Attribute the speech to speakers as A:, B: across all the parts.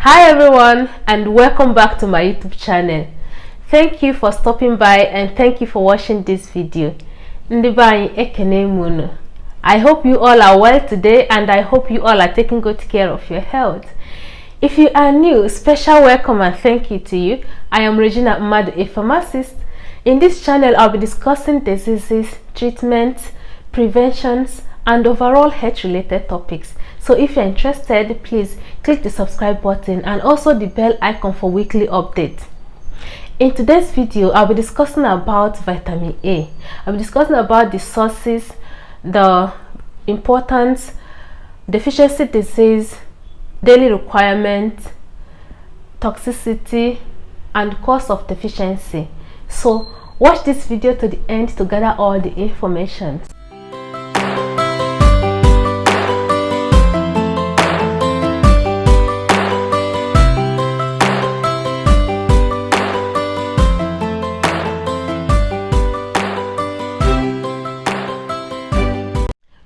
A: Hi everyone, and welcome back to my YouTube channel. Thank you for stopping by and thank you for watching this video. I hope you all are well today and I hope you all are taking good care of your health. If you are new, special welcome and thank you to you. I am Regina Madu, a pharmacist. In this channel, I'll be discussing diseases, treatments, preventions, and overall health-related topics. So if you're interested, please click the subscribe button and also the bell icon for weekly updates. In today's video, I'll be discussing about vitamin A. I'll be discussing about the sources, the importance, deficiency disease, daily requirements, toxicity, and cause of deficiency. So watch this video to the end to gather all the information.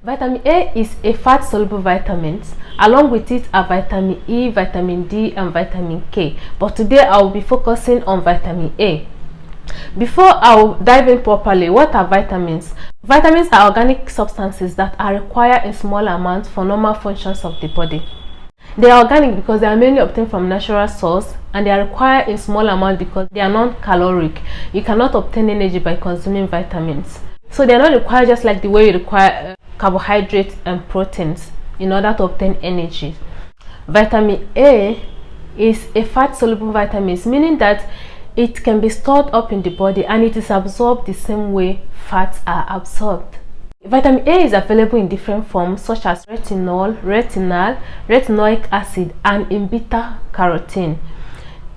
A: Vitamin A is a fat-soluble vitamin. Along with it are vitamin E, vitamin D, and vitamin K. But today I will be focusing on vitamin A. Before I will dive in properly, what are vitamins? Vitamins are organic substances that are required in small amounts for normal functions of the body. They are organic because they are mainly obtained from natural source, and they are required in small amounts because they are non-caloric. You cannot obtain energy by consuming vitamins. So they are not required just like the way you require carbohydrates and proteins in order to obtain energy. Vitamin A is a fat-soluble vitamin, meaning that it can be stored up in the body and it is absorbed the same way fats are absorbed. Vitamin A is available in different forms such as retinol, retinal, retinoic acid, and in beta-carotene.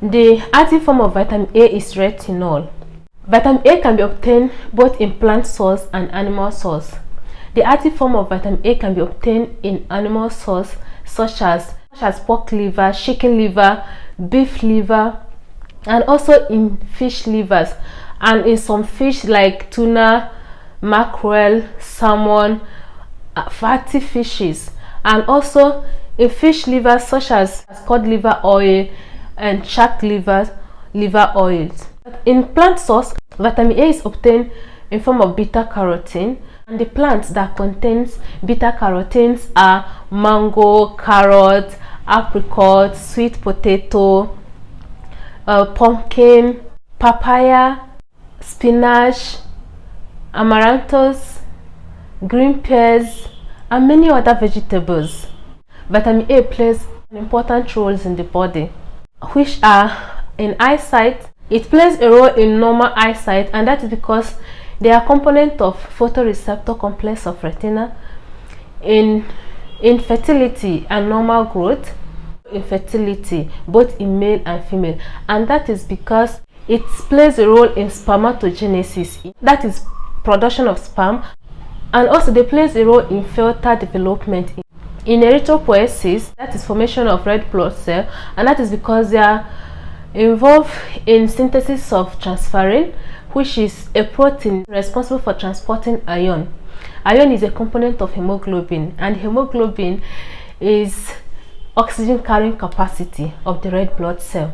A: The active form of vitamin A is retinol. Vitamin A can be obtained both in plant source and animal source. The active form of vitamin A can be obtained in animal source such as pork liver, chicken liver, beef liver, and also in fish livers, and in some fish like tuna, mackerel, salmon, fatty fishes, and also in fish livers such as cod liver oil and shark liver oils. In plant source, vitamin A is obtained in form of beta-carotene, and the plants that contains beta-carotenes are mango, carrot, apricot, sweet potato, pumpkin, papaya, spinach, amaranthus, green peas, and many other vegetables. Vitamin A plays important roles in the body, which are in eyesight. It plays a role in normal eyesight, and that is because they are component of photoreceptor complex of retina, in fertility and normal growth, infertility both in male and female, and that is because it plays a role in spermatogenesis, that is production of sperm, and also they plays a role in fetal development, in erythropoiesis, that is formation of red blood cell, and that is because they are involved in synthesis of transferrin, which is a protein responsible for transporting iron. Iron is a component of hemoglobin, and hemoglobin is oxygen carrying capacity of the red blood cell.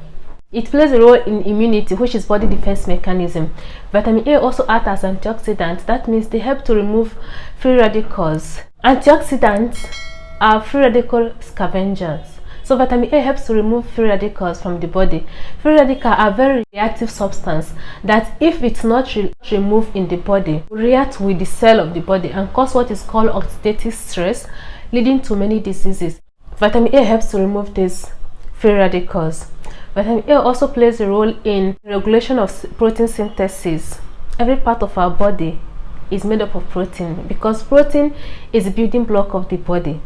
A: It plays a role in immunity, which is body defense mechanism. Vitamin A also acts as antioxidants. That means they help to remove free radicals. Antioxidants are free radical scavengers. So vitamin A helps to remove free radicals from the body. Free radicals are very reactive substance that if it's not removed in the body, react with the cell of the body and cause what is called oxidative stress, leading to many diseases. Vitamin A helps to remove these free radicals. Vitamin A also plays a role in regulation of protein synthesis. Every part of our body is made up of protein because protein is the building block of the body,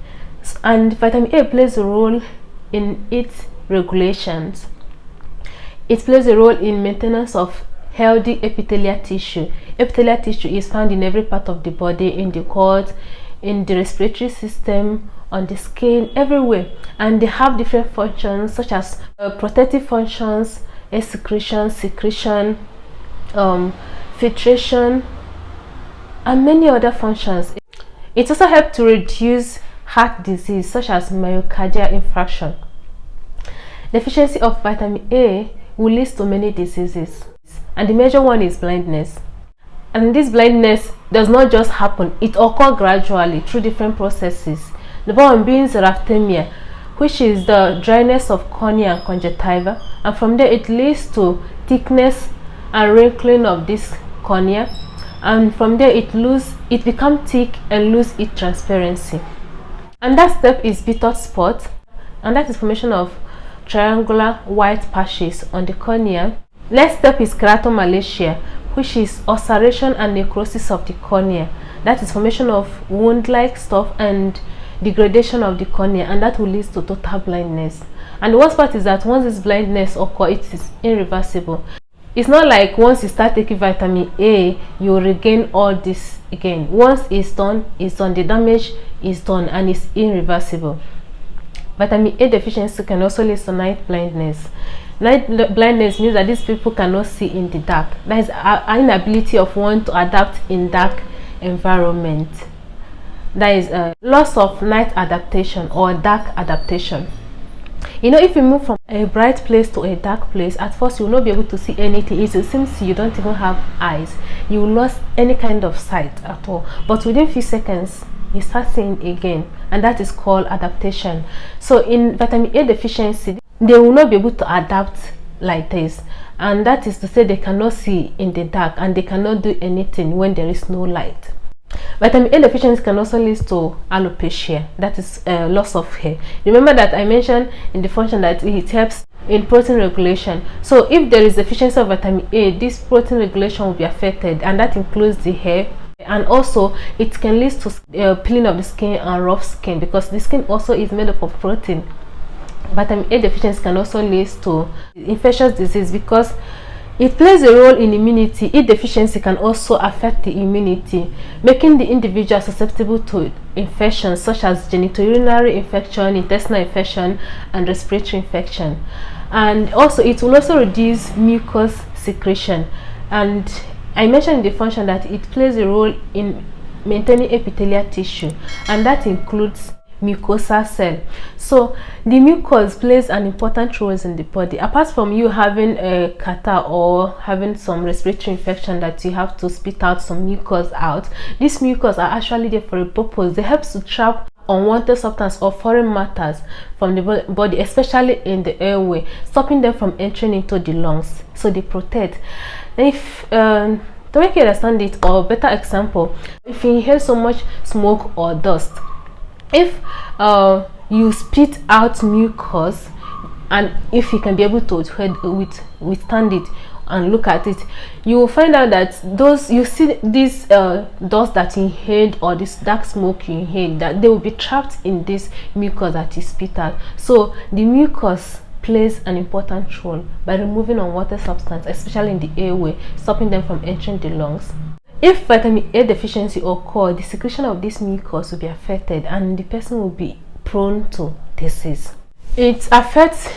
A: and vitamin A plays a role in its regulations. It plays a role in maintenance of healthy epithelial tissue. Epithelial tissue is found in every part of the body, in the gut, in the respiratory system, on the skin, everywhere, and they have different functions such as protective functions, excretion, secretion, filtration, and many other functions. It also helps to reduce heart disease such as myocardial infarction. Deficiency of vitamin A will lead to many diseases, and the major one is blindness. And this blindness does not just happen, it occurs gradually through different processes. Number one being xerophthalmia, which is the dryness of cornea and conjunctiva, and from there it leads to thickness and wrinkling of this cornea, and from there it becomes thick and lose its transparency. And that step is bitter spot, and that is formation of triangular white patches on the cornea. Next step is keratomalacia, which is ulceration and necrosis of the cornea. That is formation of wound-like stuff and degradation of the cornea, and that will lead to total blindness. And the worst part is that once this blindness occurs, it is irreversible. It's not like once you start taking vitamin A, you regain all this again. Once it's done, the damage is done and it's irreversible. Vitamin A deficiency can also lead to night blindness. Night blindness means that these people cannot see in the dark. That is an inability of one to adapt in dark environment. That is a loss of night adaptation or dark adaptation. You know, if you move from a bright place to a dark place, at first you will not be able to see anything. It seems you don't even have eyes. You will lose any kind of sight at all. But within few seconds, you start seeing again, and that is called adaptation. So in vitamin A deficiency, they will not be able to adapt like this, and that is to say they cannot see in the dark and they cannot do anything when there is no light. Vitamin A deficiency can also lead to alopecia, that is loss of hair. Remember that I mentioned in the function that it helps in protein regulation. So if there is deficiency of vitamin A, this protein regulation will be affected, and that includes the hair. And also it can lead to peeling of the skin and rough skin, because the skin also is made up of protein. Vitamin A deficiency can also lead to infectious disease because it plays a role in immunity. A deficiency can also affect the immunity, making the individual susceptible to infections such as genitourinary infection, intestinal infection, and respiratory infection. And also it will also reduce mucus secretion. And I mentioned in the function that it plays a role in maintaining epithelial tissue, and that includes mucosal cell. So the mucus plays an important role in the body. Apart from you having a catarrh or having some respiratory infection that you have to spit out some mucus out, these mucus are actually there for a purpose. They help to trap unwanted substance or foreign matters from the body, especially in the airway, stopping them from entering into the lungs. So they protect. If to make you understand it, or better example, if you inhale so much smoke or dust, if you spit out mucus, and if you can be able to withstand it and look at it, you will find out that you see this dust that you inhaled or this dark smoke you inhaled, that they will be trapped in this mucus that you spit out. So the mucus plays an important role by removing unwanted substance, especially in the airway, stopping them from entering the lungs. If vitamin A deficiency occurs, the secretion of this mucus will be affected and the person will be prone to disease. It affects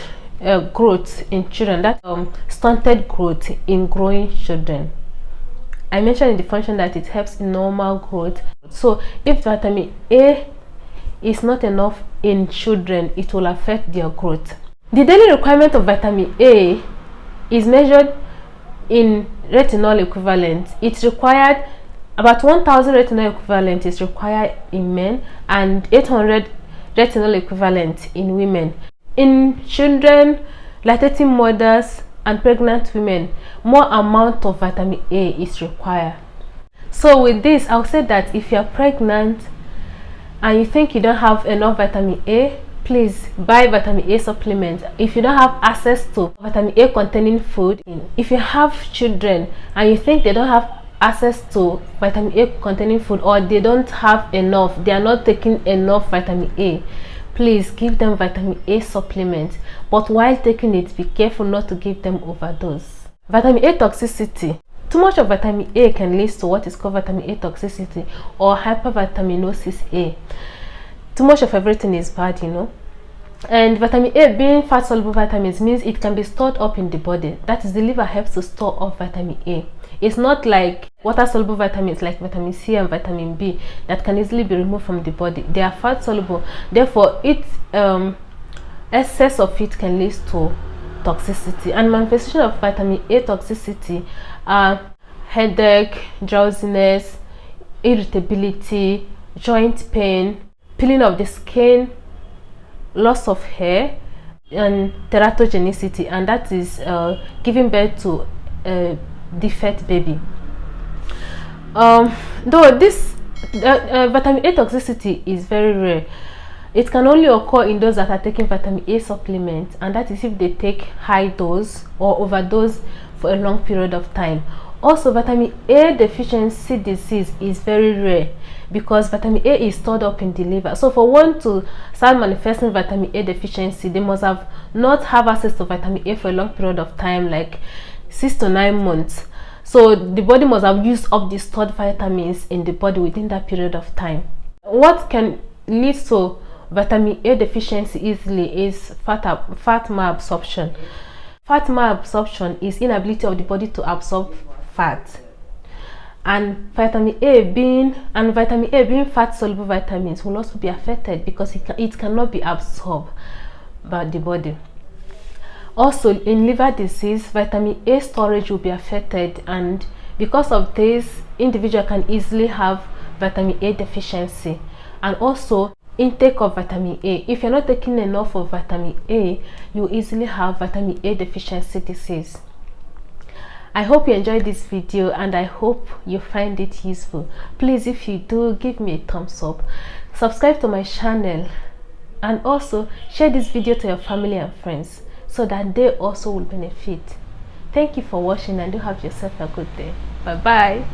A: growth in children, that stunted growth in growing children. I mentioned in the function that it helps in normal growth. So if vitamin A is not enough in children, it will affect their growth. The daily requirement of vitamin A is measured in retinol equivalent. It's required about 1000 retinol equivalent is required in men and 800 retinol equivalent in women. In children, lactating mothers, and pregnant women, more amount of vitamin A is required. So with this, I'll say that if you're pregnant and you think you don't have enough vitamin A, please buy vitamin A supplement. If you don't have access to vitamin A containing food, if you have children and you think they don't have access to vitamin A containing food, or they don't have enough, they are not taking enough vitamin A, please give them vitamin A supplement. But while taking it, be careful not to give them overdose. Vitamin A toxicity. Too much of vitamin A can lead to what is called vitamin A toxicity or hypervitaminosis A. Too much of everything is bad, you know. And vitamin A being fat soluble vitamins means it can be stored up in the body. That is, the liver helps to store up vitamin A. It's not like water soluble vitamins like vitamin C and vitamin B that can easily be removed from the body. They are fat soluble, therefore it excess of it can lead to toxicity. And manifestation of vitamin A toxicity are headache, drowsiness, irritability, joint pain, peeling of the skin, loss of hair, and teratogenicity, and that is giving birth to a defect baby. Though this vitamin A toxicity is very rare, it can only occur in those that are taking vitamin A supplements, and that is if they take high dose or overdose for a long period of time. Also, vitamin A deficiency disease is very rare because vitamin A is stored up in the liver. So for one to start manifesting vitamin A deficiency, they must have not have access to vitamin A for a long period of time, like 6 to 9 months. So the body must have used up the stored vitamins in the body within that period of time. What can lead to vitamin A deficiency easily is fat malabsorption. Fat malabsorption is inability of the body to absorb fat, and vitamin A being fat soluble vitamins will also be affected because it cannot be absorbed by the body. Also, in liver disease, vitamin A storage will be affected, and because of this, individual can easily have vitamin A deficiency. And also intake of vitamin A, if you're not taking enough of vitamin A, you easily have vitamin A deficiency disease. I hope you enjoyed this video and I hope you find it useful. Please, if you do, give me a thumbs up, subscribe to my channel, and also share this video to your family and friends so that they also will benefit. Thank you for watching, and do have yourself a good day. Bye bye.